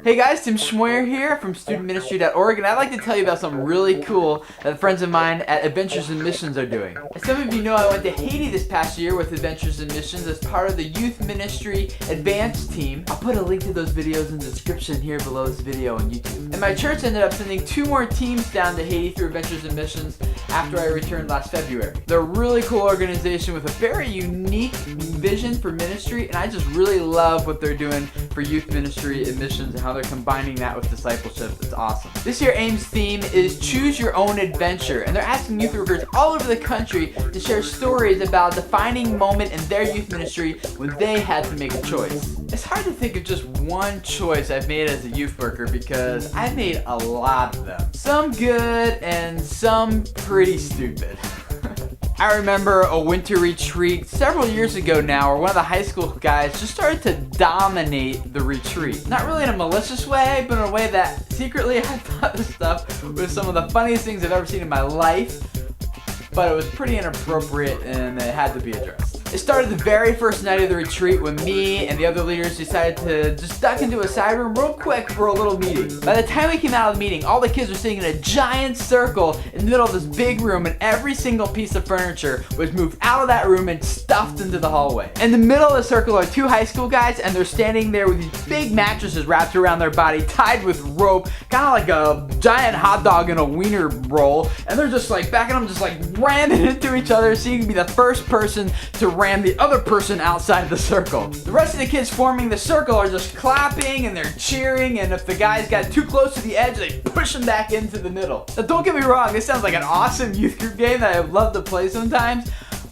Hey guys, Tim Schmoyer here from studentministry.org, and I'd like to tell you about something really cool that friends of mine at Adventures in Missions are doing. As some of you know, I went to Haiti this past year with Adventures in Missions as part of the Youth Ministry Advanced team. I'll put a link to those videos in the description here below this video on YouTube. And my church ended up sending 2 more teams down to Haiti through Adventures in Missions after I returned last February. They're a really cool organization with a very unique vision for ministry, and I just really love what they're doing for youth ministry and missions and how they're combining that with discipleship. It's awesome. This year AIM's theme is Choose Your Own Adventure, and they're asking youth workers all over the country to share stories about a defining moment in their youth ministry when they had to make a choice. It's hard to think of just one choice I've made as a youth worker because I've made a lot of them. Some good and some pretty stupid. I remember a winter retreat several years ago now where one of the high school guys just started to dominate the retreat. Not really in a malicious way, but in a way that secretly I thought this stuff was some of the funniest things I've ever seen in my life, but it was pretty inappropriate and it had to be addressed. It started the very first night of the retreat when me and the other leaders decided to just duck into a side room real quick for a little meeting. By the time we came out of the meeting, all the kids were sitting in a giant circle in the middle of this big room, and every single piece of furniture was moved out of that room and stuffed into the hallway. In the middle of the circle are 2 high school guys, and they're standing there with these big mattresses wrapped around their body, tied with rope, kind of like a giant hot dog in a wiener roll, and they're just like backing them, just like ramming into each other so you can be the first person to ram the other person outside the circle. The rest of the kids forming the circle are just clapping and they're cheering, and if the guys got too close to the edge, they push them back into the middle. Now don't get me wrong, this sounds like an awesome youth group game that I would love to play sometimes,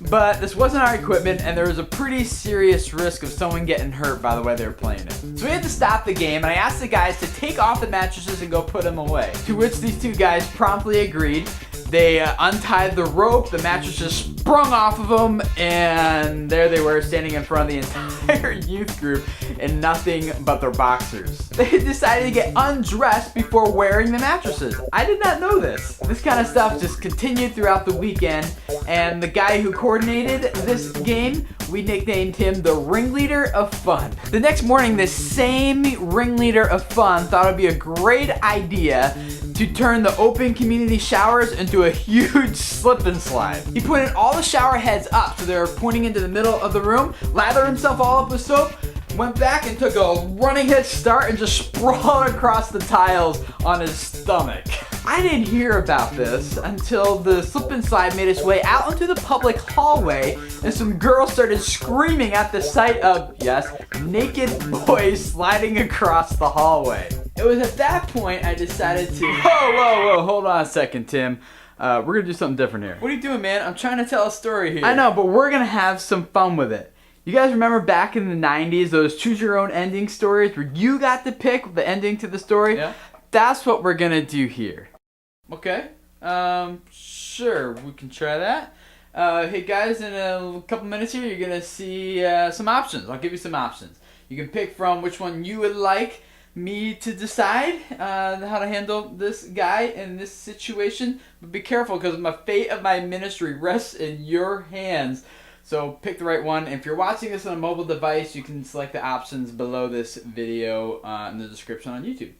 but this wasn't our equipment and there was a pretty serious risk of someone getting hurt by the way they were playing it. So we had to stop the game, and I asked the guys to take off the mattresses and go put them away, to which these 2 guys promptly agreed. They untied the rope, the mattress just sprung off of them, and there they were standing in front of the entire youth group in nothing but their boxers. They decided to get undressed before wearing the mattresses. I did not know this. This kind of stuff just continued throughout the weekend, and the guy who coordinated this game, we nicknamed him the ringleader-of-fun. The next morning, this same ringleader-of-fun thought it'd be a great idea to turn the open community showers into a huge slip and slide. He pointed all the shower heads up so they were pointing into the middle of the room, lathered himself all up with soap, went back and took a running head start and just sprawled across the tiles on his stomach. I didn't hear about this until the slip and slide made its way out into the public hallway and some girls started screaming at the sight of, yes, naked boys sliding across the hallway. It was at that point I decided to... Whoa, hold on a second, Tim. We're gonna do something different here. What are you doing, man? I'm trying to tell a story here. I know, but we're gonna have some fun with it. You guys remember back in the 90s, those choose your own ending stories where you got to pick the ending to the story? Yeah. That's what we're gonna do here. Okay. Sure, we can try that. Hey guys, in a couple minutes here, you're gonna see some options. I'll give you some options. You can pick from which one you would like me to decide how to handle this guy in this situation. But be careful, because the fate of my ministry rests in your hands. So pick the right one. If you're watching this on a mobile device, you can select the options below this video in the description on YouTube.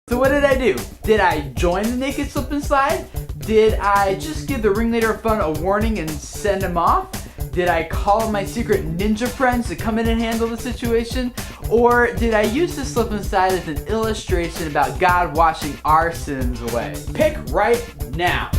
So what did I do? Did I join the naked slip and slide? Did I just give the ringleader-of-fun a warning and send him off? Did I call my secret ninja friends to come in and handle the situation? Or did I use the slip and slide as an illustration about God washing our sins away? Pick right now.